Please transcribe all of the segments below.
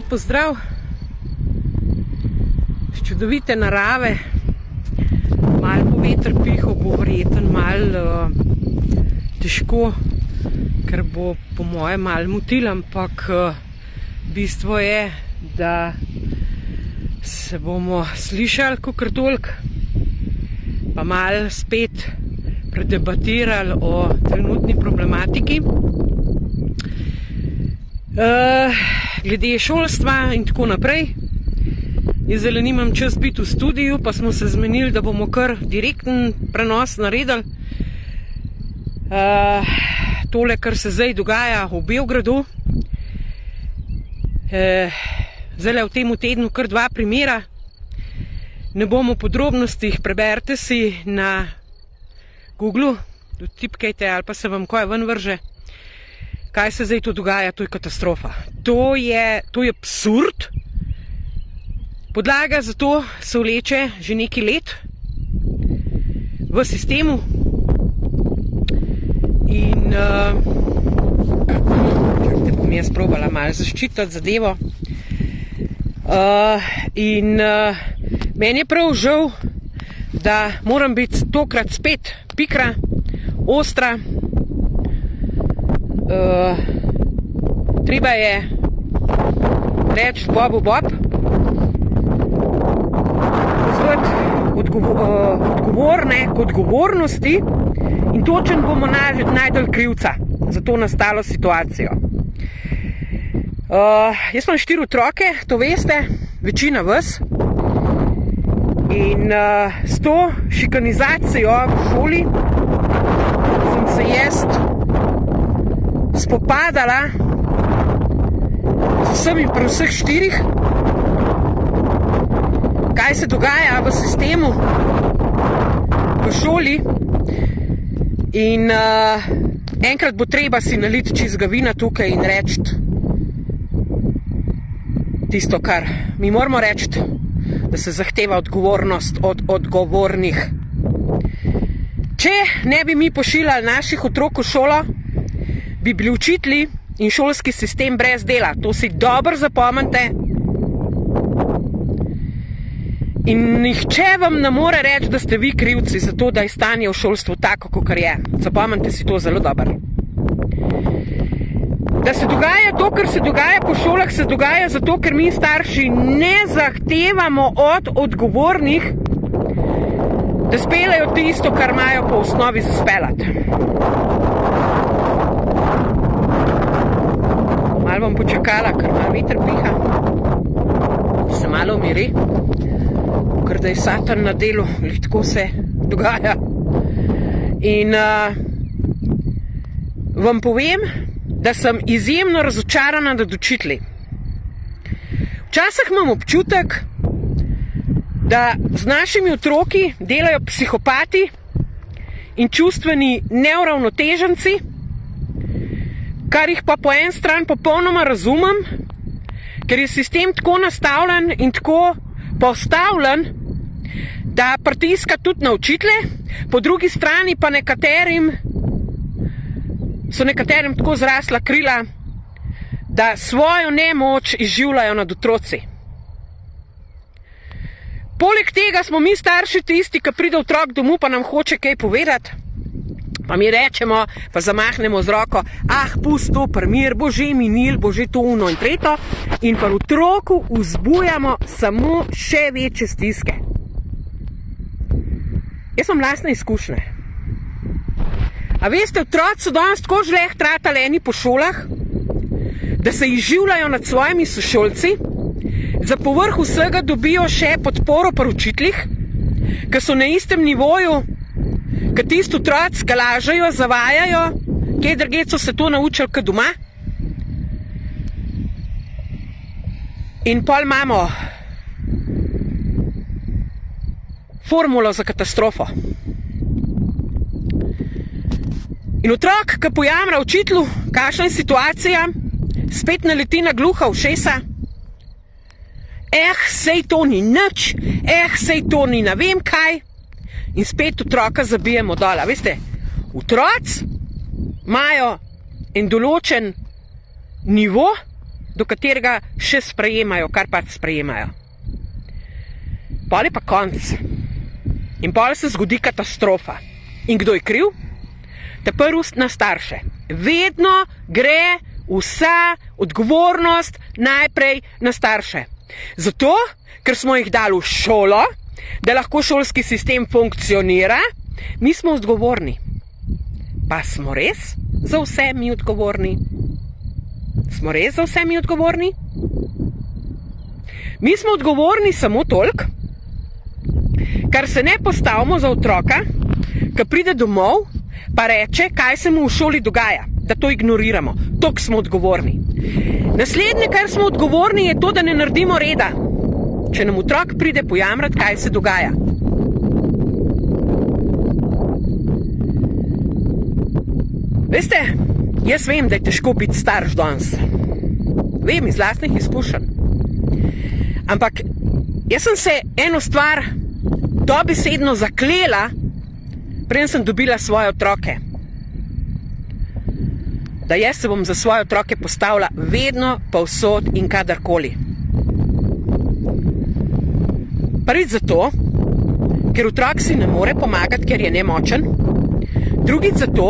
Lep pozdrav z čudovite narave. Malo bo veter pihal, bo verjetno malo težko, ker bo po moje malo motil, ampak bistvo je, da se bomo slišali kakor toliko, pa malo spet predebatirali o trenutni problematiki. Glede šolstva in tako naprej. Jaz zdaj nimam čas biti v studiu, pa smo se zmenili, da bomo kar direkten prenos naredili. Tole, kar se zdaj dogaja v Beogradu. Zdaj v tem tednu kar 2 primera. Ne bom v podrobnostih, preberite si na Google, tipkajte ali pa se vam kaj ven vrže. Kaj se zdaj to dogaja, to je katastrofa. To je absurd. Podlaga za to se vleče že nekaj let v sistemu. In te bom jaz probala malo zaščititi zadevo. Meni je prav žal, da moram biti tokrat spet pikra, ostra. Treba je reči Bobu Bob, pozvati odgovorne k odgovornosti in točen bomo najdel krivca za to nastalo situacijo. Jaz imam 4 otroke, to veste, večina vas. In s to šikanizacijo v šoli sem se jaz spopadala z vsemi pri vseh 4. Kaj se dogaja v sistemu, v šoli. In enkrat bo treba si naliti čistega vina tukaj in reči tisto, kar mi moramo reči, da se zahteva odgovornost od odgovornih. Če ne bi mi pošiljali naših otrok v šolo, bi bili učitelji in šolski sistem brez dela. To si dobro zapomnite. In nihče vam ne more reči, da ste vi krivci za to, da je stanje v šolstvu tako, kakor je. Zapomnite si to zelo dobro. Da se dogaja to, kar se dogaja po šolah, se dogaja zato, ker mi starši ne zahtevamo od odgovornih, da speljajo tisto, kar imajo po osnovi za speljati. Malo bom počakala, ker malo veter piha, da se malo umiri, ker da je Satan na delu, tako se dogaja. In vam povem, da sem izjemno razočarana nad učitelji. Včasih imam občutek, da z našimi otroki delajo psihopati in čustveni neuravnoteženci, kar jih pa po en stran popolnoma razumem, ker je sistem tako nastavljen in tako postavljen, da pritiska tudi na učitelje, po drugi strani pa so nekaterim tako zrasla krila, da svojo nemoč izživljajo nad otroci. Poleg tega smo mi starši tisti, ki pride otrok domov, pa nam hoče kaj povedati, pa mi rečemo, pa zamahnemo z roko, pusti to primir, bo že minil, bo že to uno in treto, in pa v otroku vzbujamo samo še večje stiske. Jaz imam lastne izkušnje. A veste, otroci so danes tako žleht ratali eni po šolah, da se izživljajo nad svojimi sošolci, za povrh vsega dobijo še podporo pri učiteljih, ki so na istem nivoju, ki tisti otroci lažejo, zavajajo, kje drugje so se to naučili kot doma. In pol imamo formulo za katastrofo. In otrok, ki pojamra učitelju, kakšna je situacija, spet naleti na gluha ušesa. Sej to ni nič, sej to ni ne vem kaj. In spet otroka zabijemo dol. Veste, otroci imajo en določen nivo do katerega še sprejemajo, kar pač sprejemajo. Pol je pa konc. In pol se zgodi katastrofa. In kdo je kriv? Ta prvi na starše. Vedno gre vsa odgovornost najprej na starše. Zato, ker smo jih dali v šolo, da lahko šolski sistem funkcionira, mi smo odgovorni. Pa smo res za vse mi odgovorni? Smo res za vse mi odgovorni? Mi smo odgovorni samo toliko, kar se ne postavimo za otroka, ki pride domov, pa reče, kaj se mu v šoli dogaja, da to ignoriramo. Toliko smo odgovorni. Naslednje, kar smo odgovorni, je to, da ne naredimo reda. Če nam otrok pride pojamrat, kaj se dogaja. Veste, jaz vem, da je težko biti starš danes. Vem iz lastnih izkušenj. Ampak jaz sem se eno stvar dobesedno zaklela, preden sem dobila svoje otroke. Da jaz se bom za svoje otroke postavila vedno, povsod in kadarkoli. Prvič zato, ker otrok si ne more pomagati, ker je nemočen. Drugič zato,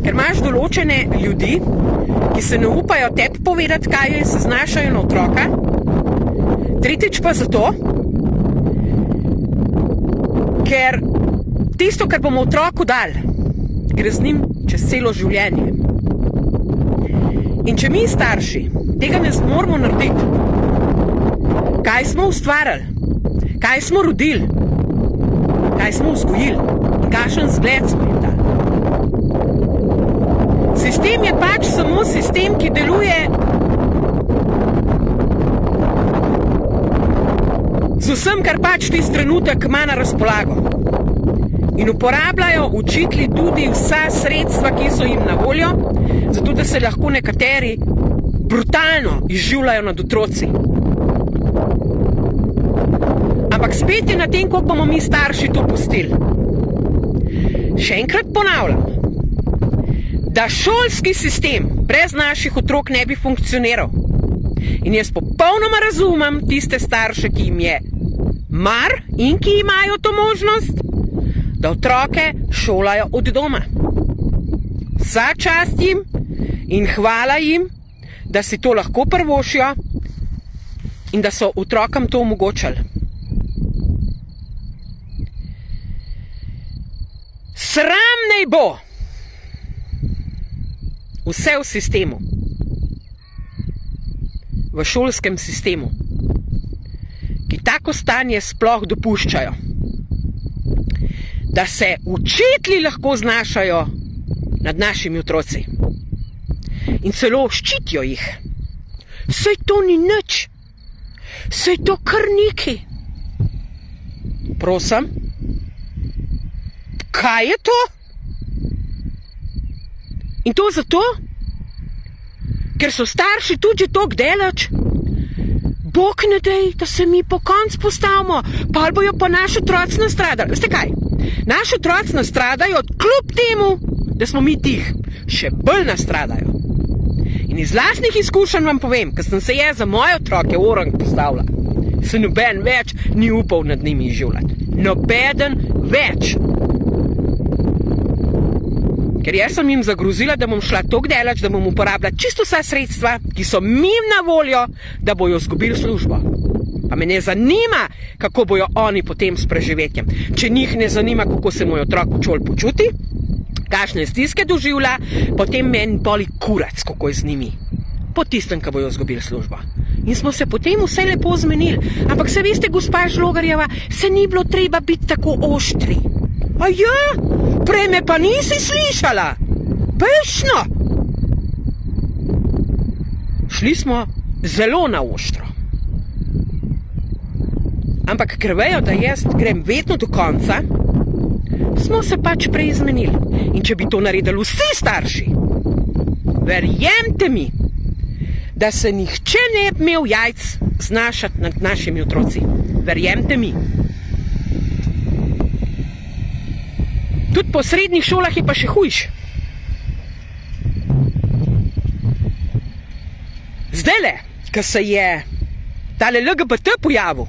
ker imaš določene ljudi, ki se ne upajo tebi povedati, kaj se znašajo na otroka. Tretjič pa zato, ker tisto, kar bomo otroku dali, gre z njim čez celo življenje. In če mi starši tega ne moramo narediti, kaj smo ustvarjali, kaj smo rodili, kaj smo vzgojili in kakšen zgled smo jim dali. Sistem je pač samo sistem, ki deluje z vsem, kar pač tisti trenutek ima na razpolago. In uporabljajo učitelji tudi vsa sredstva, ki so jim na voljo, zato da se lahko nekateri brutalno izživljajo nad otroci. Ampak spet je na tem, koliko bomo mi starši to pustili. Še enkrat ponavljam, da šolski sistem brez naših otrok ne bi funkcioniral. In jaz popolnoma razumem tiste starše, ki jim je mar in ki imajo to možnost, da otroke šolajo od doma. Vsa čast jim in hvala jim, da si to lahko privoščijo in da so otrokom to omogočali. Sram naj bo vse v sistemu, v šolskem sistemu, ki tako stanje sploh dopuščajo, da se učitelji lahko znašajo nad našimi otroci in celo ščitijo jih. Saj to ni nič, saj to kar neki. Prosim, kaj je to? In to zato, ker so starši tudi toliko daleč. Bog ne dej, da se mi po koncu postavimo, pa bojo pa naši otroci nastradali. Veste kaj? Naši otroci nastradajo kljub temu, da smo mi tih, še bolj nastradajo. In iz lastnih izkušenj vam povem, ker sem se jaz za moje otroke orang postavila, se noben več ni upal nad njimi izživljati. Nobeden več. Ker jaz sem jim zagrozila, da bom šla toliko daleč, da bom uporabila čisto vsa sredstva, ki so jim na voljo, da bojo izgubili službo. Pa me ne zanima, kako bojo oni potem s preživetjem. Če njih ne zanima, kako se moj otrok v šoli počuti, kakšne stiske doživlja, potem meni boli kurac, kako je z njimi. Po tistem, ko bojo izgubili službo. In smo se potem vse lepo zmenili. Ampak se veste, gospa Žlogarjeva, se ni bilo treba biti tako oštri. A ja, prej me pa nisi slišala. Pešno. Šli smo zelo na ostro. Ampak ker vejo, da jaz grem vedno do konca, smo se pač prej zmenili. In če bi to naredili vsi starši, verjemite mi, da se nihče ne bi imel jajc znašati nad našimi otroci. Verjemite mi. Tudi po srednjih šolah je pa še hujš. Zdajle, ko se je tale LGBT pojavil,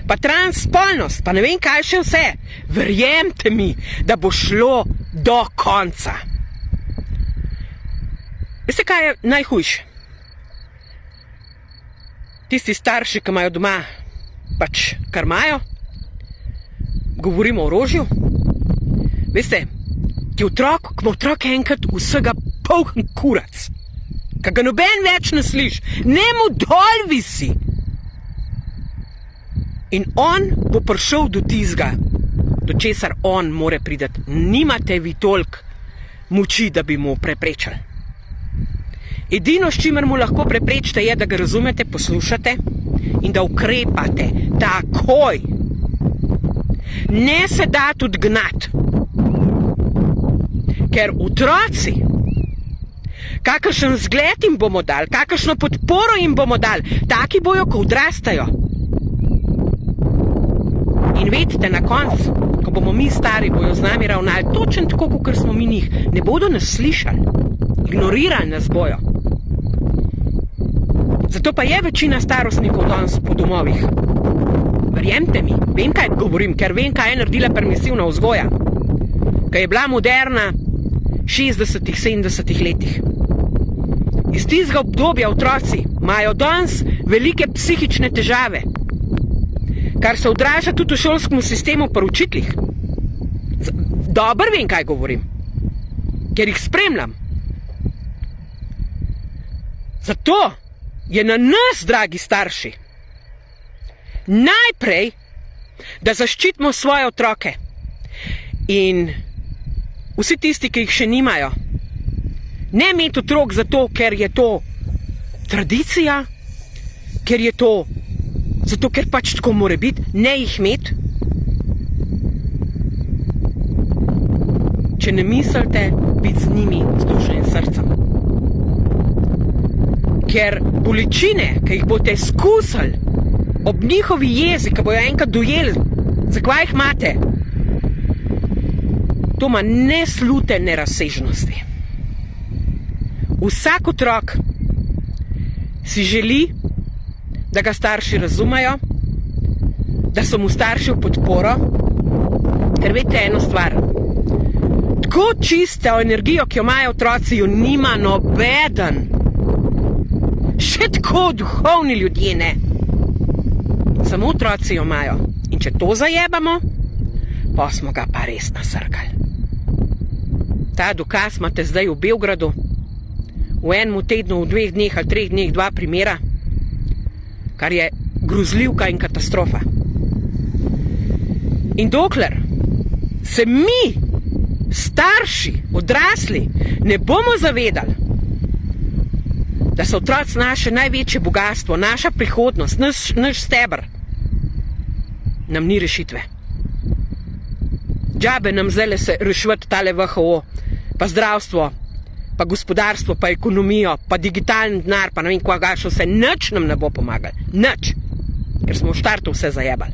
pa transspolnost, pa ne vem kaj še vse, verjemite mi, da bo šlo do konca. Veste, kaj je najhujše? Tisti starši, ki imajo doma pač kar imajo, govorimo o orožju. Veste, ki ima otrok enkrat vsega poln kurac, ki ga noben več ne sliši, njemu dol visi. In on bo prišel do tizga, do česar on more prideti. Nimate vi toliko moči, da bi mu preprečali. Edino, s čimer mu lahko preprečite, je, da ga razumete, poslušate in da ukrepate takoj. Ne se dati odgnati. Ker otroci, kakršen zgled jim bomo dali, kakršno podporo jim bomo dali, taki bojo, ko odrastajo. In vedite, na koncu, ko bomo mi stari, bojo z nami ravnali točno tako, kot smo mi njih. Ne bodo nas slišali, ignorirali nas bojo. Zato pa je večina starostnikov danes po domovih. Verjemite mi, vem, kaj govorim, ker vem, kaj je naredila permisivna vzgoja, ki je bila moderna v 60-ih, 70-ih letih. Iz tistega obdobja otroci imajo danes velike psihične težave, kar se odraža tudi v šolskem sistemu pri učiteljih. Dobro vem, kaj govorim, ker jih spremljam. Zato je na nas, dragi starši, najprej, da zaščitimo svoje otroke. In vsi tisti, ki jih še nimajo, ne imeti otrok zato, ker je to tradicija, ker je to zato, ker pač tako mora biti, ne jih imeti. Če ne mislite biti z njimi z dušo in srcem. Ker bolečine, ki jih boste skusili ob njihovi jezi, ki bojo enkrat dojeli, zakaj jih imate, to ima neslutene razsežnosti. Vsak otrok si želi, da ga starši razumejo, da so mu starši v podporo, ker veste eno stvar, tako čisto energijo, ki jo imajo otroci, jo nima nobeden. Še tako duhovni ljudje ne. Samo otroci jo imajo. In če to zajebamo, pa smo ga pa res nasrkali. Ta dokaz imate zdaj v Beogradu, v enem tednu, v 2 dneh ali 3 dneh 2 primera, kar je grozljivka in katastrofa. In dokler se mi, starši, odrasli, ne bomo zavedali, da so otroci naše največje bogatstvo, naša prihodnost, naš steber, nam ni rešitve. Džabe nam zdaj se reševati tale WHO, pa zdravstvo, pa gospodarstvo, pa ekonomijo, pa digitalni denar, pa ne vem koga še vse, nič nam ne bo pomagali. Nič. Ker smo v štartu vse zajebali.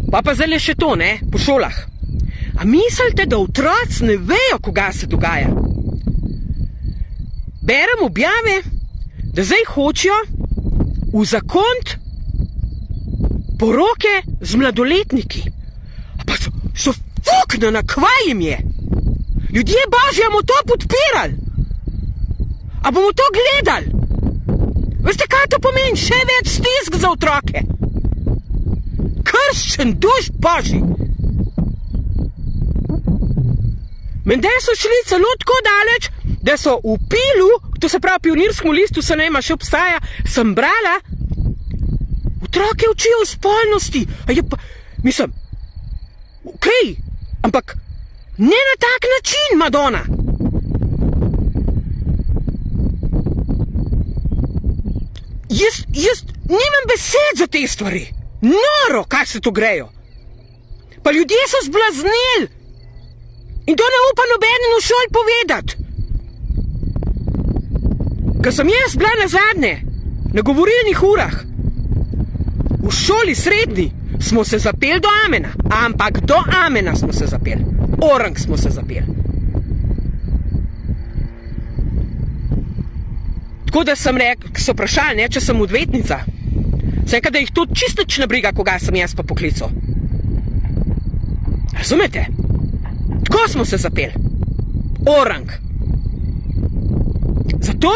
Pa zdaj še to, ne, po šolah. A mislite, da otroci ne vejo, koga se dogaja? Berem objave, da zdaj hočejo uzakoniti poroke z mladoletniki. Pa so fuknjena, kvaj jim je? Ljudje božji, bomo to podpirali? A bomo to gledali? Veste, kaj to pomeni? Še več stisk za otroke. Krščen duš božji. Menda so šli celo tako daleč, da so v Pilu, to se pravi Pionirskem listu, se ne ima še obstaja, sem brala, otroke učijo o spolnosti. Mislim, okej, ampak ne na tak način, Madonna. Jaz nimam besed za te stvari. Noro, kaj se to grejo. Pa ljudje so zblaznili. In to ne upa nobeden v šoli povedati. Ko sem jaz bila nazadnje na govorilnih urah, v šoli srednji, smo se zapeli do amena. Ampak do amena smo se zapeli. Orang smo se zapeli. Tako da so vprašali, če sem odvetnica. Sem rekla, da jih to čisto nič ne briga, koga sem jaz pa poklical. Razumete? Tako smo se zapeli. Orang. Zato,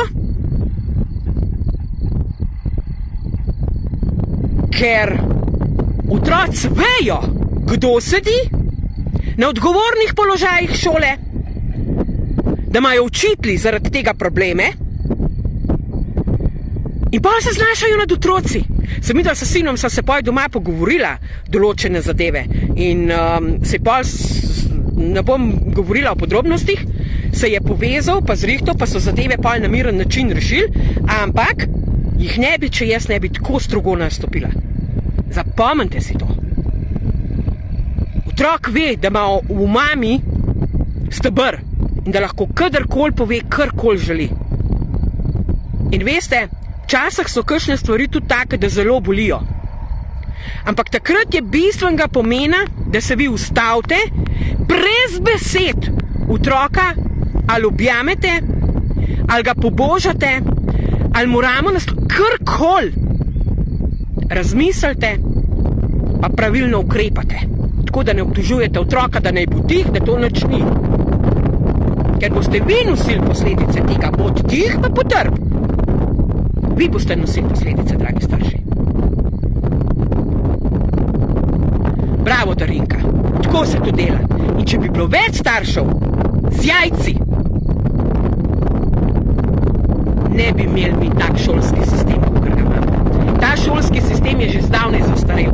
ker otroci vejo, kdo sedi na odgovornih položajih šole, da imajo učitelji zaradi tega probleme in pa se znašajo nad otroci. Sem videla, s sinom sva se poj doma pogovorila določene zadeve in se pol, ne bom govorila o podrobnostih, se je povezal, pa zrihtal, pa so zadeve pol na miren način rešili, ampak jih ne bi, če jaz ne bi tako strogo nastopila. Zapomnite si to. Otrok ve, da ima v mami steber in da lahko kadarkoli pove, karkoli želi. In veste, včasih so kakšne stvari tudi take, da zelo bolijo. Ampak takrat je bistvenega pomena, da se vi ustavite, brez besed otroka ali objamete, ali ga pobožate, ali moramo karkoli razmislite, pa pravilno ukrepate. Tako da ne obtožujete otroka, da naj bo tih, da to nič ni. Ker boste vi nosili posledice tega, bod tih pa potrp. Vi boste nosili posledice, dragi starši. Bravo, Darinka, tako se to dela. In če bi bilo več staršev z jajci, ne bi imeli mi tak šolski sistem, kot ga imamo. Ta šolski sistem je že zdavnaj zastarel.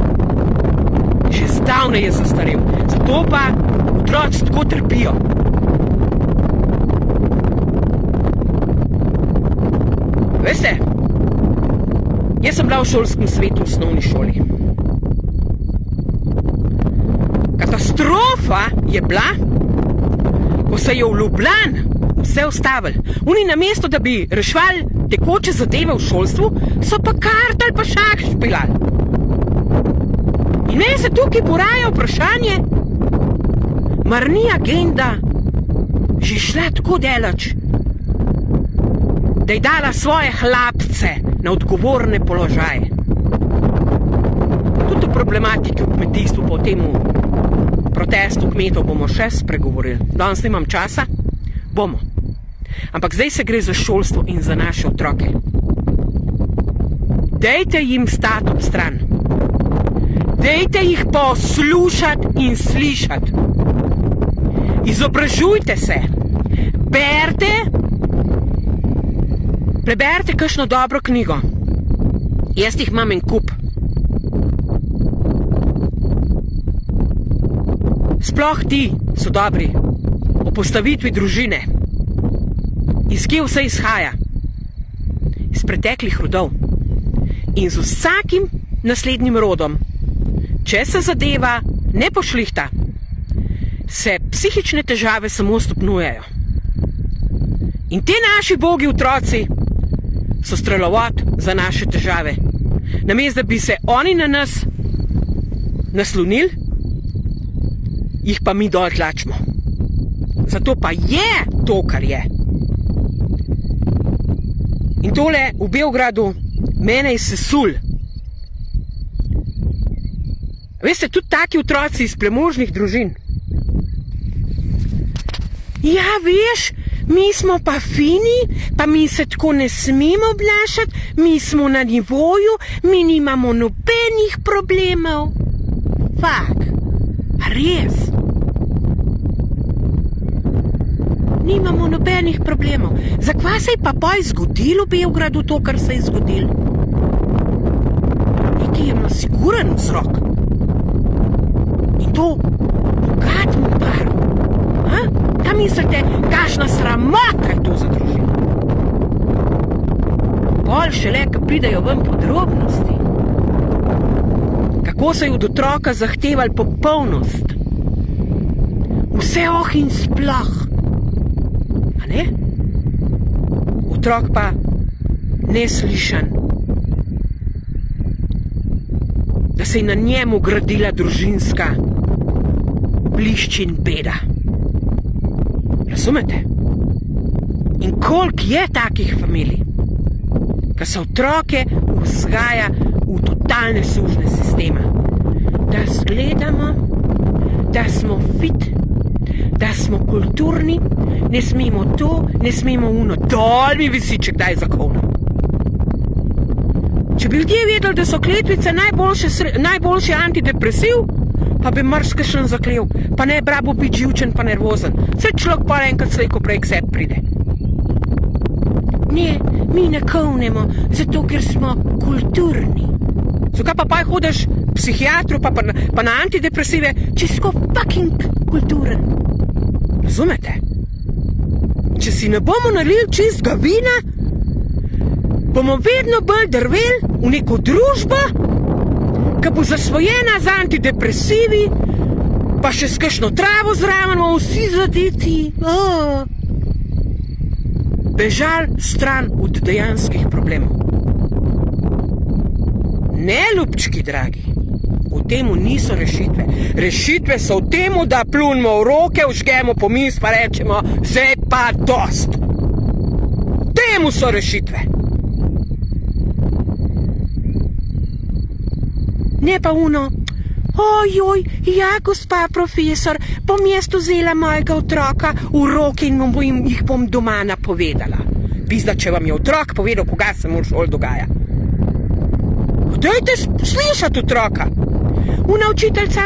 Že zdavnaj je zastarel. Zato pa otroci tako trpijo. Veste, jaz sem bila v šolskem svetu v osnovni šoli. Katastrofa je bila, ko se je v Ljubljani vse ustavili. Oni namesto, da bi reševali tekoče zadeve v šolstvu, so pa kartali pa šah špilali. In meni se tukaj poraja vprašanje, mar ni agenda že šla tako daleč, da je dala svoje hlapce na odgovorne položaje. Tudi o problematiki v kmetijstvu, po temu protestu kmetov bomo še spregovorili. Danes nimam časa, bomo. Ampak zdaj se gre za šolstvo in za naše otroke. Dejte jim stati ob stran. Dejte jih poslušati in slišati. Izobražujte se. Preberite kakšno dobro knjigo. Jaz jih imam en kup. Sploh ti so dobri o postavitvi družine. Iz kje vse izhaja? Iz preteklih rodov. In z vsakim naslednjim rodom, če se zadeva ne pošlihta, se psihične težave samo stopnjujejo. In te naši bogi otroci so strelovod za naše težave. Namesto da bi se oni na nas naslonili, jih pa mi dol tlačimo. Zato pa je to, kar je. In tole v Beogradu mene je sesul. Veste, tudi taki otroci iz premožnih družin. Ja, veš, mi smo pa fini, pa mi se tako ne smemo obnašati, mi smo na nivoju, mi nimamo nobenih problemov. Fak, res. Nimamo nobenih problemov. Zakaj se je pa poj zgodilo v Beogradu to, kar se je zgodilo? Nekaj je siguren vzrok. In to bogatemu paru. Kaj mislite, kakšna sramota je to za družino? Pol šele, ko pridejo ven podrobnosti. Kako so od otroka zahtevali popolnost. Vse in sploh. A ne? Otrok pa neslišan. Da se je na njemu gradila družinska blišč in beda. Razumete? In koliko je takih familij? ker se otroke vzgaja v totalne sužne sistema. Da zgledamo, da smo fit, da smo kulturni, ne smemo to, ne smemo uno, dol mi visi, če kdaj zakonom. Če bi ljudje vedeli, da so kletvice najboljši antidepresiv, pa bi marsikšen zaklel, pa ne brabo biti živčen pa nervozen. Saj človek pa enkrat slej, ko prej k sebi pride. Ne, mi ne kovnemo, zato ker smo kulturni. Zakaj pa hodiš k psihiatru pa na antidepresive, če si fucking kulturen? Razumete? Če si ne bomo nalili čistega vina, bomo vedno bolj drvel v neko družbo, ki bo zasvojena z antidepresivi, pa še s kakšno travo zraven, vsi zadeti. Bežal stran od dejanskih problemov. Ne, ljubčki dragi, v temu niso rešitve. Rešitve so v temu, da plunimo v roke, vžgemo po mis, pa rečemo, zdaj pa dost. Temu so rešitve. Ne pa uno, ojoj, ja, gospa profesor, bom jaz vzela mojega otroka v roke in jih bom doma napovedala. Pizda, če vam je otrok povedal, koga se mu v šoli dogaja. Dajte slišati otroka. Una učiteljca,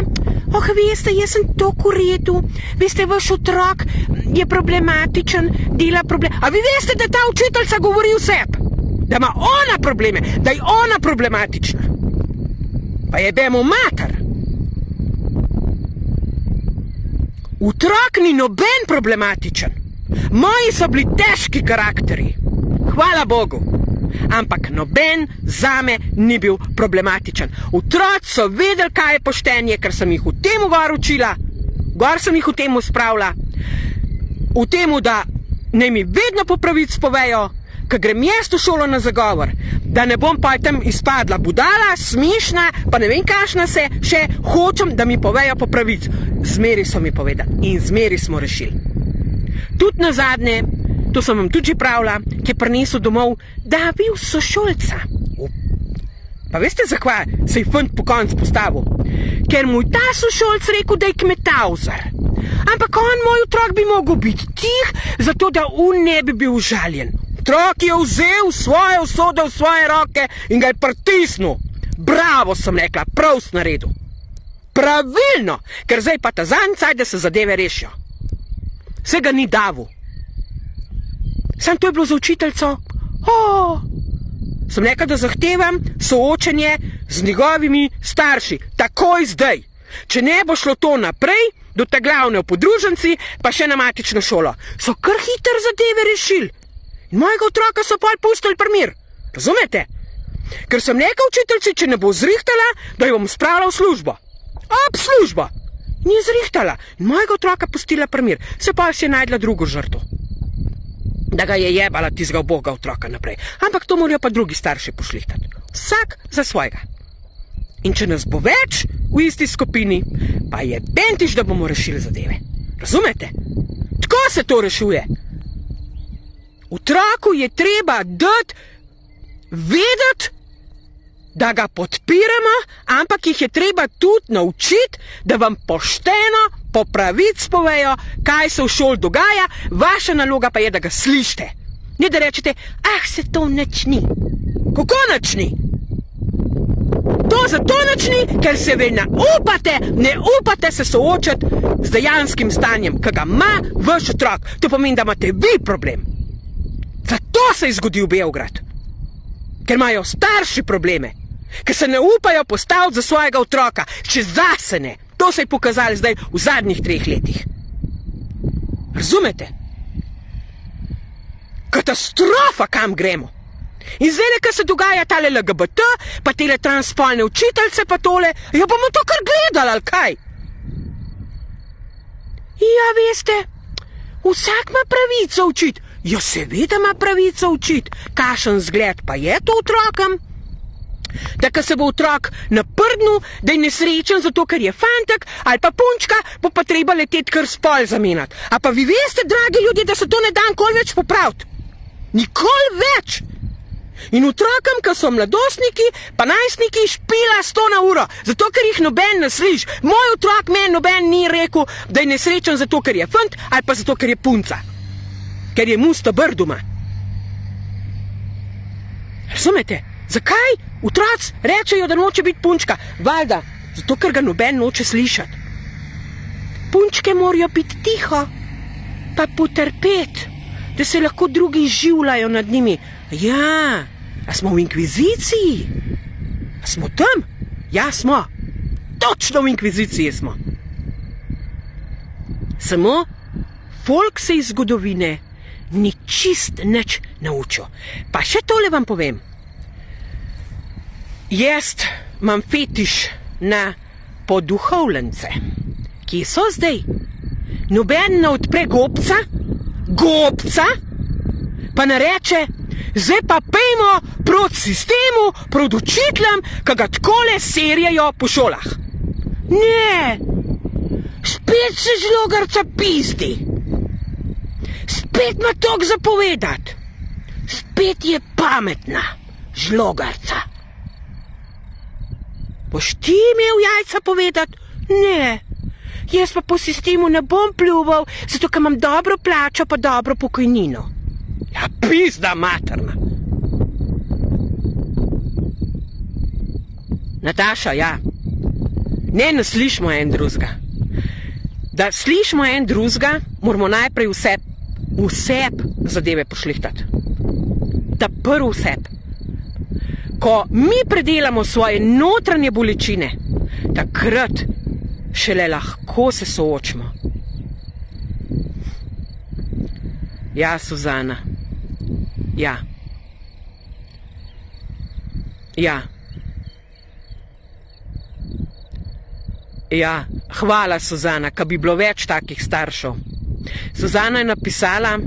veste, jaz sem toliko v redu, veste, vaš otrok je problematičen, dela problem. A vi veste, da ta učiteljca govori vseb? Da ima ona probleme, da je ona problematična. Pa jebemo mater. Otrok ni noben problematičen. Moji so bili težki karakteri. Hvala Bogu. Ampak noben zame ni bil problematičen. Otroci so vedeli, kaj je poštenje, ker sem jih v temu gor učila. Gor sem jih v temu spravila. V temu, da naj mi vedno po pravic povejo, ko grem jaz v šolo na zagovor, da ne bom pa tam izpadla budala, smešna, pa ne vem kašna se, še hočem, da mi povejo po pravic. Zmeri so mi povedali in zmeri smo rešili. Tudi nazadnje, to sem vam tudi že pravila, ki je prinesel domov, da bi bil sošolca. Pa veste, zakaj se je fant po koncu postavil? Ker mu je ta sošolc rekel, da je kmetavzer. Ampak moj otrok bi mogel biti tih, zato da on ne bi bil užaljen. Otrok je vzel svoje usode v svoje roke in ga je pritisnil. Bravo, sem rekla, prav si naredil. Pravilno, ker zdaj pa ta zanjcaj, da se zadeve rešijo. Se ga ni davil. Sam to je bilo za učiteljco. Sem rekla, da zahtevam soočenje z njegovimi starši. Takoj zdaj. Če ne bo šlo to naprej, do te glavne v podruženci, pa še na matično šolo. So kar hitro zadeve rešili. In mojega otroka so pol pustili pri mir. Razumete? Ker sem rekla učiteljci, če ne bo zrihtala, da jo bom spravila v službo. Službo. Ni zrihtala. In mojega otroka pustila pri mir. Se pa si je najdla drugo žrtvo. Da ga je jebala tistega uboga otroka naprej. Ampak to morajo pa drugi starši pošlihtati. Vsak za svojega. In če nas bo več v isti skupini, pa je bentiš, da bomo rešili zadeve. Razumete? Tako se to rešuje. Otroku je treba dati vedeti, da ga podpiramo, ampak jih je treba tudi naučiti, da vam pošteno po pravic povejo, kaj se v šoli dogaja, vaša naloga pa je, da ga slišite. Ne da rečete, se to nič ni. Kako nič ni? To zato nič ni, ker se vi ne upate se soočati z dejanskim stanjem, ki ga ima vaš otrok. To pomeni, da imate vi problem. Zato se je zgodil Beograd. Ker imajo starši probleme. Ker se ne upajo postaviti za svojega otroka. Še zase ne. To se je pokazalo zdaj v zadnjih 3 letih. Razumete? Katastrofa, kam gremo. In zdaj, ko se dogaja tale LGBT, pa tele transspolne učiteljce, pa tole, bomo to kar gledali, ali kaj? Ja, veste, vsak ima pravico učiti. Ja, seveda ima pravico učiti. Kakšen zgled pa je to otrokom? Da, ko se bo otrok naprdnil, da je nesrečen zato, ker je fantek ali pa punčka, bo pa treba leteti kar spol zamenjati. A pa vi veste, dragi ljudje, da se to ne da nikoli več popraviti? Nikoli več! In otrokom, ki so mladostniki, pa najstniki, špila 100 na uro, zato ker jih noben ne sliši. Moj otrok meni noben ni rekel, da je nesrečen zato, ker je fant, ali pa zato, ker je punca. Ker je musta brduma. Razumete? Zakaj otroci rečejo, da noče biti punčka? Valjda, zato, ker ga noben noče slišati. Punčke morajo biti tiho, pa potrpeti, da se lahko drugi življajo nad njimi. Ja, a smo v inkviziciji? A smo tam? Ja, smo. Točno v inkviziciji smo. Samo folk se iz zgodovine ni čist nič naučil. Pa še tole vam povem. Jaz imam fetiš na poduhovljence. Kje so zdaj? Noben ne odpre gobca, pa ne reče, zdaj pa pejmo proti sistemu, proti učiteljem, ki ga takole serjajo po šolah. Ne, spet se žlogarca pizdi. Spet ima toliko zapovedati. Spet je pametna žlogarca. Boš ti imel jajca povedati? Ne. Jaz pa po sistemu ne bom pljuval, zato ker imam dobro plačo pa dobro pokojnino. Ja, pizda materna. Nataša, ja. Ne slišimo en drugega. Da slišimo en drugega, moramo najprej vse zadeve pošlihtati. Ta prvi vse. Ko mi predelamo svoje notranje bolečine, takrat šele lahko se soočimo. Ja, Suzana. Ja. Ja. Ja, hvala, Suzana, ka bi bilo več takih staršev. Suzana je napisala,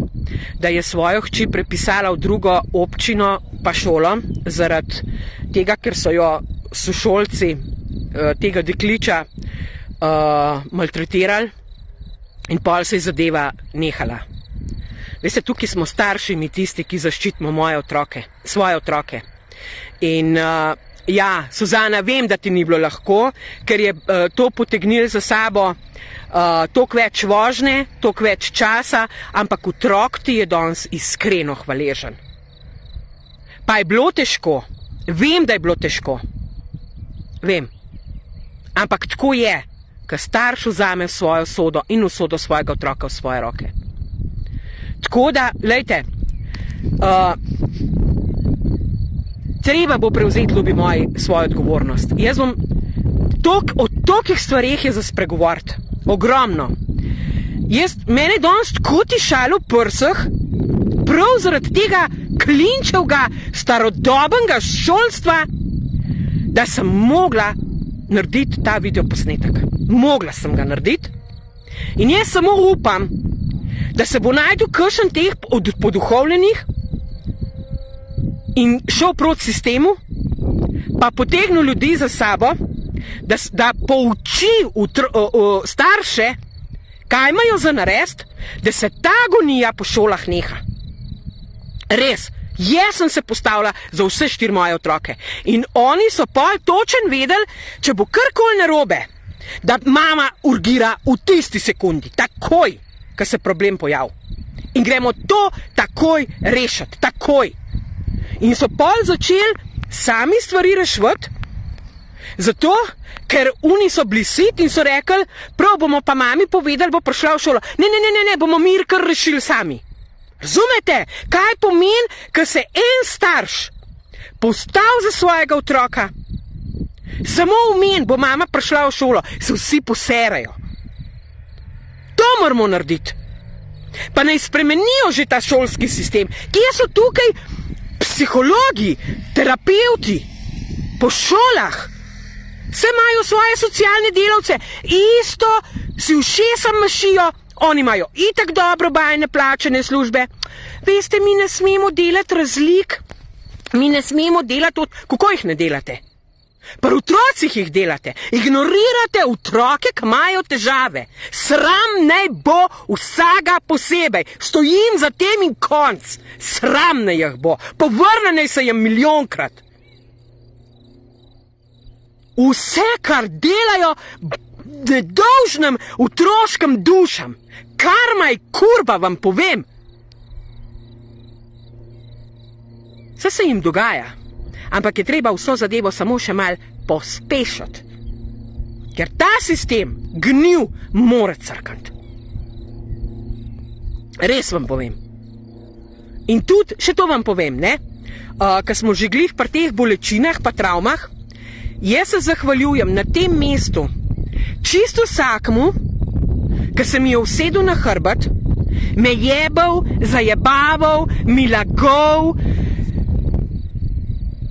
da je svojo hči prepisala v drugo občino pa šolo, zaradi tega, ker so jo sošolci tega dekliča maltretirali in pol se je zadeva nehala. Veste, tukaj smo starši mi tisti, ki zaščitimo svoje otroke. In ja, Suzana, vem, da ti ni bilo lahko, ker je to potegnil za sabo toliko več vožnje, toliko več časa, ampak otrok ti je danes iskreno hvaležen. Pa je bilo težko. Vem, da je bilo težko. Vem. Ampak tako je, ko starš vzame svojo usodo in usodo svojega otroka v svoje roke. Tako da, glejte, treba bo prevzeti, ljubi moji, svojo odgovornost. Jaz bom o tolikih stvareh je za spregovoriti. Ogromno. Mene danes tako tišalo v prsah, prav zaradi tega klinčevega starodobnega šolstva, da sem mogla narediti ta videoposnetek. Mogla sem ga narediti. In jaz samo upam, da se bo najdel kakšen teh poduhovljenih in šel proti sistemu, pa potegnil ljudi za sabo, da pouči starše, kaj imajo za narediti, da se ta agonija po šolah neha. Res, jaz sem se postavila za vse 4 moje otroke. In oni so pol točen vedeli, če bo karkoli narobe, da mama urgira v tisti sekundi, takoj, ko se problem pojavi. In gremo to takoj rešiti, takoj. In so pol začeli sami stvari rešiti, zato, ker oni so bili sit in so rekli, prav bomo pa mami povedali, bo prišla v šolo. Ne, bomo mir kar rešili sami. Razumete, kaj pomeni, ko se en starš postavi za svojega otroka, samo umen, bo mama prišla v šolo, se vsi poserajo. To moramo narediti. Pa naj spremenijo že ta šolski sistem. Kje so tukaj psihologi, terapeuti, po šolah? Vse imajo svoje socialne delavce, isto si ušesa mašijo, oni imajo itak dobro bajne plačene službe. Veste, mi ne smemo delati razlik, mi ne smemo delati kako jih ne delate. Pri otrocih jih delate. Ignorirate otroke, ki imajo težave. Sram naj bo vsega posebej. Stojim za tem in konc. Sram naj jih bo. Povrne naj se jim milijonkrat. Vse, kar delajo nedolžnim otroškim dušam. Karma je kurba, vam povem. Vse se jim dogaja. Ampak je treba vso zadevo samo še mal pospešiti. Ker ta sistem gnil mora crkniti. Res vam povem. In tudi, še to vam povem, ne? Ko smo že glih pri teh bolečinah pa travmah, jaz se zahvaljujem na tem mestu čisto vsakmu, ki se mi je usedel na hrbet, me jebal, zajebaval, mi lagal.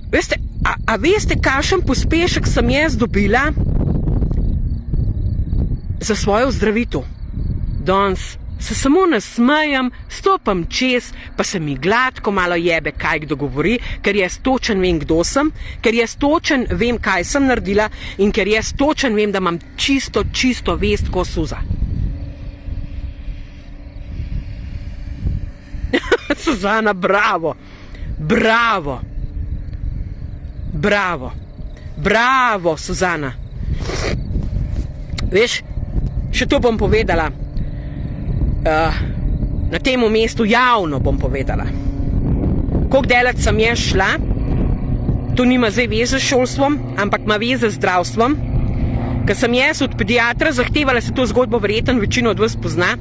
Veste, a veste, kakšen pospešek sem jaz dobila za svojo zdravitev? Danes se samo nasmejem, stopam čez, pa se mi gladko malo jebe, kaj kdo govori, ker jaz točen vem, kdo sem, ker jaz točen vem, kaj sem naredila in ker jaz točen vem, da imam čisto vest, ko suza. Suzana, bravo, bravo. Bravo, bravo, Suzana. Veš, še to bom povedala. Na tem mestu javno bom povedala. Koliko delac sem jaz šla, to nima zdaj veze s šolstvom, ampak ima veze z zdravstvom. Ker sem jaz od pediatra zahtevala, se to zgodbo verjetno večino od vas pozna,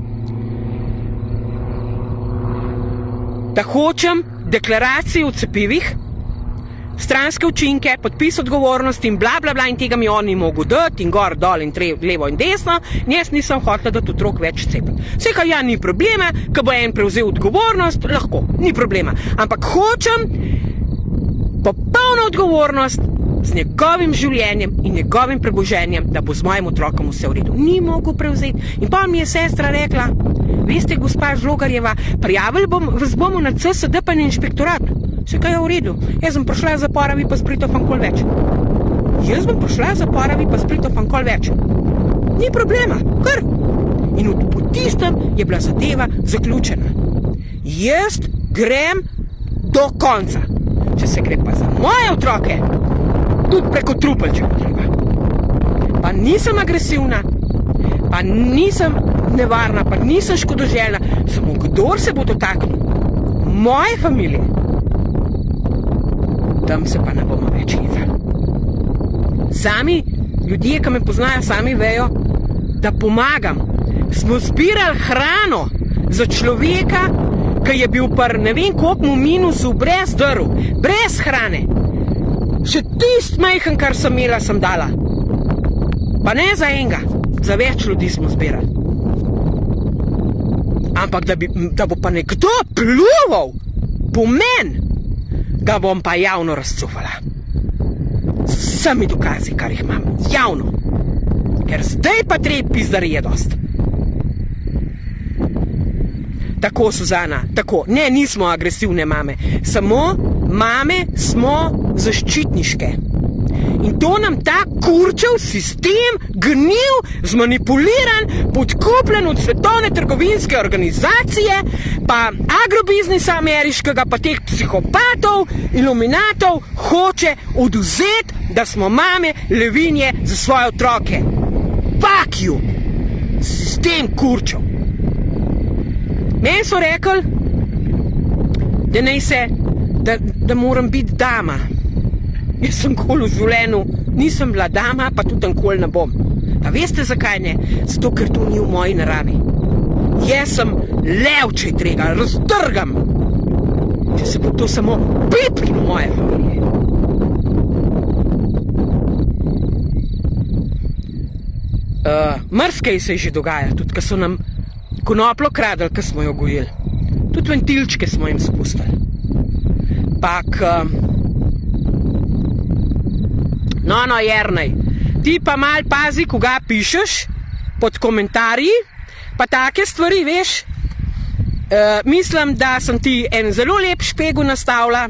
da hočem deklaracijo o cepivih, stranske učinke, podpis odgovornosti in bla, bla, bla, in tega mi on ni mogel dati in gor, dol in levo in desno, in jaz nisem hotela dati otrok več cepiti. Vse, kaj ja, ni problema, ko bo en prevzel odgovornost, lahko, ni problema. Ampak hočem popolno odgovornost z njegovim življenjem in njegovim preboženjem, da bo z mojim otrokom vse v redu. Ni mogel prevzeti. In pa mi je sestra rekla, veste, gospa Žlogarjeva, prijavili vas bomo na CSD pa na inšpektorat. Vse kaj je v redu. Jaz sem prišla zapora, vi pa sprito fankol več. Jaz bom prišla zapora, vi pa sprito fankol več. Ni problema, kar. In po tistem je bila zadeva zaključena. Jaz grem do konca. Če se gre pa za moje otroke, tudi preko trupel, če treba. Pa nisem agresivna, pa nisem nevarna, pa nisem škodoželjna. Samo kdor se bo dotaknil moje familije, tam se pa ne bomo več jezali. Sami, ljudje, ki me poznajo, sami vejo, da pomagam. Smo zbirali hrano za človeka, ki je bil par ne vem koliko minusu, brez drv, brez hrane. Še tist majhen, kar sem imela, sem dala. Pa ne za enega, za več ljudi smo zbirali. Ampak da bo pa nekdo pljuval po meni, ga bom pa javno razcufala. Z vsemi dokazi, kar jih imam. Javno. Ker zdaj pa treba pizdarije dost. Tako, Suzana, tako. Ne, nismo agresivne mame. Samo mame smo zaščitniške. In to nam ta kurčev sistem, gnil, zmanipuliran, podkupljen od Svetovne trgovinske organizacije, pa agrobiznisa ameriškega, pa teh psihopatov, iluminatov hoče oduzeti, da smo mame levinje za svoje otroke. Fuck you! Sistem kurčev. Meni so rekli, da moram biti dama. Jaz sem kol v življenju, nisem bila dama, pa tudi nikoli ne bom. A veste zakaj ne? Zato, ker to ni v moji naravi. Jaz sem lev, če je treba, raztrgam. Če se bo to samo pipnilo moje familije. Marsikaj se že dogaja, tudi ko so nam konoplo kradli, ko smo jo gojili. Tudi ventilčke smo jim spustili. Pak... No, Jernej, ti pa mal pazi, koga pišeš pod komentarji, pa take stvari, veš. Mislim, da sem ti en zelo lep špegu nastavila,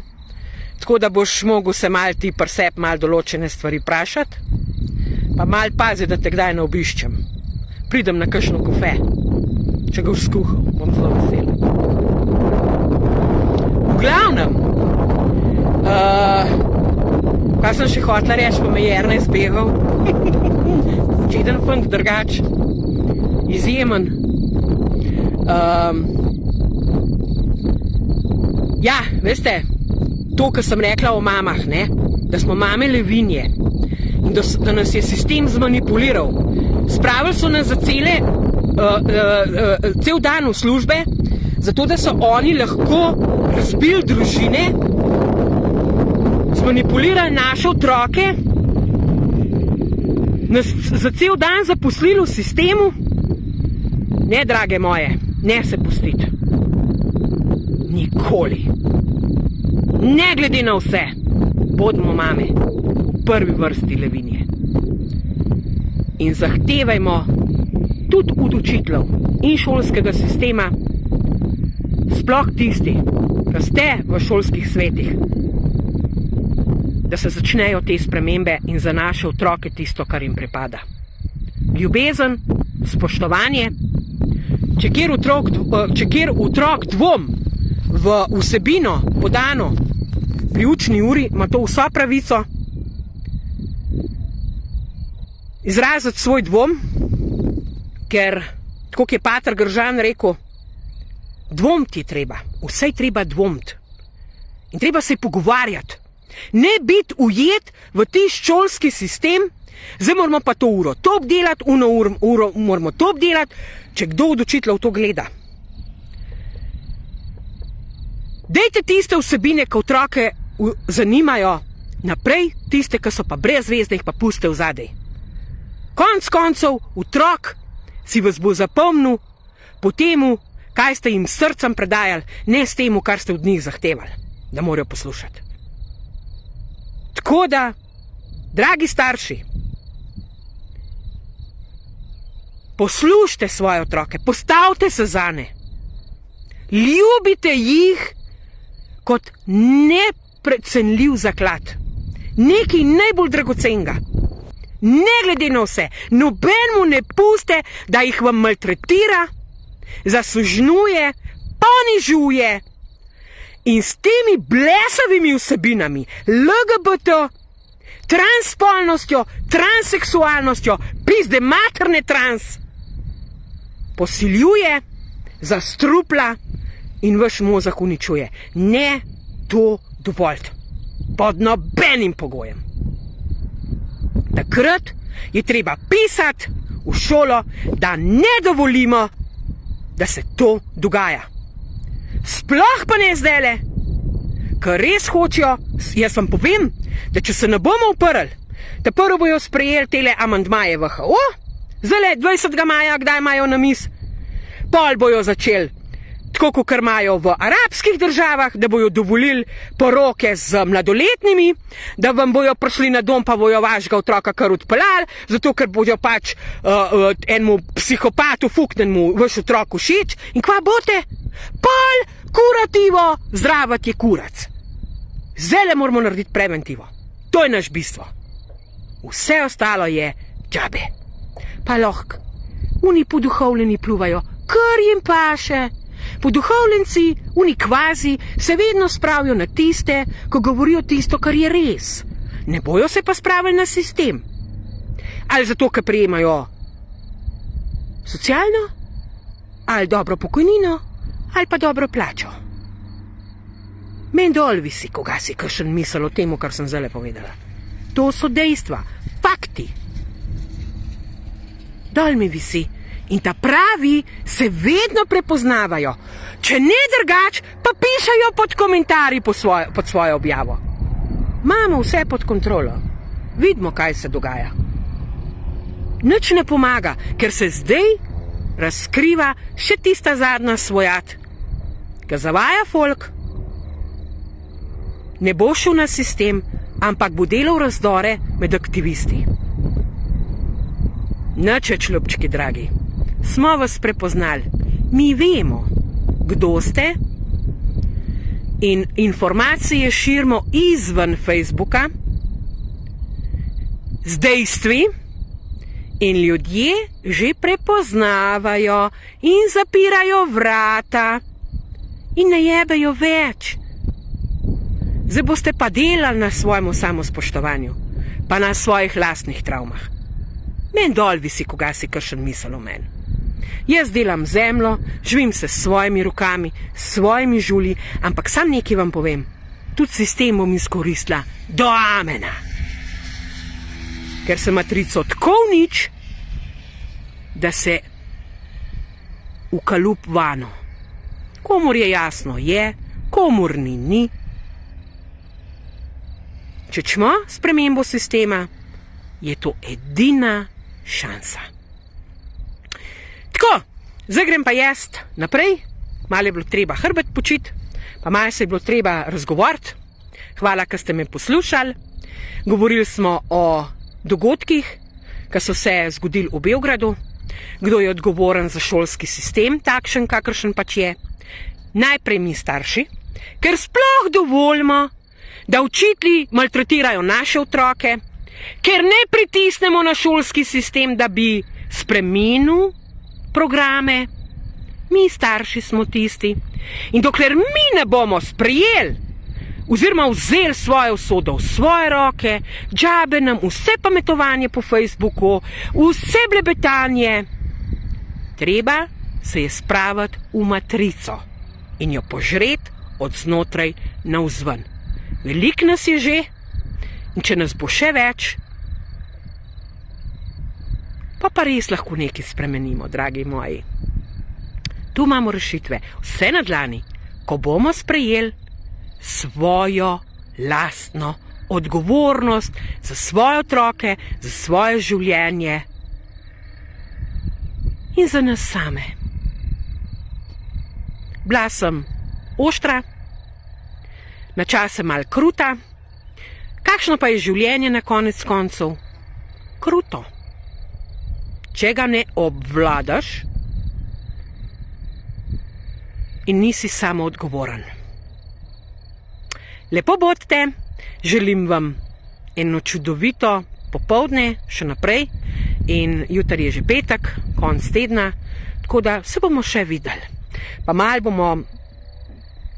tako da boš mogel se mal ti pri sebi mal določene stvari vprašati, pa mal pazi, da te kdaj ne obiščem. Pridem na kakšno kofe, če ga boš skuhal, bom zelo vesel. V glavnem, kaj sem še hotela reči, pa me je Ernest begal. Čeden fant, drugač, izjemen. Ja, veste, to, kar sem rekla o mamah, ne? Da smo mame levinje in da nas je sistem zmanipuliral. Spravili so nas za cel dan v službe, zato da so oni lahko razbili družine, zmanipulirali naše otroke, nas za cel dan zaposlili v sistemu. Ne, drage moje, ne se pustiti. Nikoli. Ne glede na vse, bodimo mame v prvi vrsti levinje. In zahtevajmo tudi od učiteljev in šolskega sistema, sploh tisti, ki ste v šolskih svetih, da se začnejo te spremembe in za naše otroke tisto, kar jim pripada. Ljubezen, spoštovanje. Če kjer otrok dvom v vsebino podano pri učni uri, ima to vso pravico izraziti svoj dvom, ker, tako je pater Gržan rekel, dvomiti je treba, vse je treba dvomiti. In treba se pogovarjati. Ne biti ujet v tisti šolski sistem, zdaj moramo pa to uro to obdelati, uro moramo to obdelati, če kdo od učiteljev to gleda. Dejte tiste vsebine, ki otroke zanimajo naprej, tiste, ki so pa brezvezne, jih pa pustite vzadej. Konec koncev, otrok si vas bo zapomnil po temu, kaj ste jim s srcem predajali, ne s temu, kar ste od njih zahtevali, da morajo poslušati. Tako da, dragi starši, poslušajte svoje otroke, postavite se zane, ljubite jih kot neprecenljiv zaklad, nekaj najbolj dragocenega. Ne glede na vse, noben mu ne puste, da jih vam maltretira, zasužnjuje, ponižuje in s temi blesavimi vsebinami, LGBT, transspolnostjo, transseksualnostjo, pizde materne trans, posiljuje, zastrupla in vaš mozak uničuje. Ne to dovoljte, pod nobenim pogojem. Takrat je treba pisati v šolo, da ne dovolimo, da se to dogaja. Sploh pa ne zdajle, ker res hočejo, jaz vam povem, da če se ne bomo uprli, da prvo bojo sprejeli tele amandmaje WHO, zdajle 20. maja, kdaj imajo na mis, pol bojo začeli, tako kot imajo v arabskih državah, da bojo dovolili poroke z mladoletnimi, da vam bojo prišli na dom, pa bojo vašega otroka kar odpeljali, zato ker bojo pač enemu psihopatu fuknenemu vaš otrok všeč. In kva bote? Pol kurativo, zdravati je kurac. Zdajle moramo narediti preventivo. To je naš bistvo. Vse ostalo je džabe. Pa lahko oni poduhovljeni pluvajo, kar jim paše. Poduhovljenci, oni kvazi, se vedno spravijo na tiste, ko govorijo tisto, kar je res. Ne bojo se pa spravili na sistem. Ali zato, ker prejemajo socialno, ali dobro pokojnino, ali pa dobro plačo. Meni dol visi, koga si kakšen misel o temu, kar sem zdajle povedala. To so dejstva, fakti. Dol mi visi. In ta pravi se vedno prepoznavajo. Če ne drugač, pa pišajo pod komentarji pod svojo objavo. Imamo vse pod kontrolo. Vidimo, kaj se dogaja. Nič ne pomaga, ker se zdaj razkriva še tista zadnja svojat, ki zavaja folk, ne bo šel na sistem, ampak bo delal razdore med aktivisti. Nič več, ljubčki dragi. Smo vas prepoznali. Mi vemo, kdo ste in informacije širimo izven Facebooka z dejstvi in ljudje že prepoznavajo in zapirajo vrata in ne jebejo več. Zdaj boste pa delali na svojemu samospoštovanju, pa na svojih lastnih travmah. Men dol visi, koga si kršen misel o meni. Jaz delam zemljo, živim se s svojimi rokami, s svojimi žulji, ampak sam nekaj vam povem, tudi sistem bom izkoristila do amena. Ker se matrico tako nič, da se ukalup vano. Komur je jasno je, komur ni. Če čmo spremembo sistema, je to edina šansa. Tako, zdaj grem pa jaz naprej, malo je bilo treba hrbet počiti, pa malo se je bilo treba razgovoriti. Hvala, ker ste me poslušali. Govorili smo o dogodkih, ki so se zgodili v Beogradu, kdo je odgovoren za šolski sistem, takšen, kakršen pač je. Najprej mi starši, ker sploh dovolimo, da učitelji maltretirajo naše otroke, ker ne pritisnemo na šolski sistem, da bi spremenil programe. Mi starši smo tisti. In dokler mi ne bomo sprejeli oziroma vzeli svojo usodo v svoje roke, džabe nam vse pametovanje po Facebooku, vse blebetanje, treba se je spraviti v matrico in jo požreti od znotraj navzven. Veliko nas je že in če nas bo še več, pa res lahko nekaj spremenimo, dragi moji. Tu imamo rešitve, vse na dlani, ko bomo sprejeli svojo lastno odgovornost za svoje otroke, za svoje življenje in za nas same. Bila sem oštra, na čase malo kruta. Kakšno pa je življenje na konec koncev? Kruto. Če ga ne obvladaš in nisi samo odgovoren. Lepo bodite, želim vam eno čudovito popoldne še naprej in jutri je že petek, konec tedna, tako da se bomo še videli. Pa malo bomo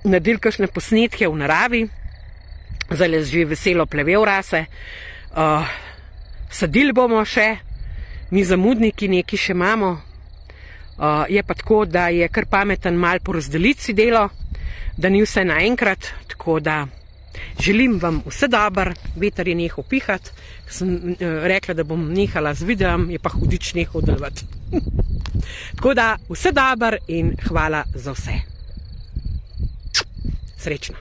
naredili kakšne posnetke v naravi, zdaj že veselo plevel rase, sadili bomo še, mi zamudniki nekaj še imamo, je pa tako, da je kar pameten malo porazdeliti si delo, da ni vse naenkrat, tako da želim vam vse dobro, veter je nehal pihati, sem rekla, da bom nehala z videom, je pa hudič nehal delovati. Tako da vse dobro in hvala za vse. Srečno.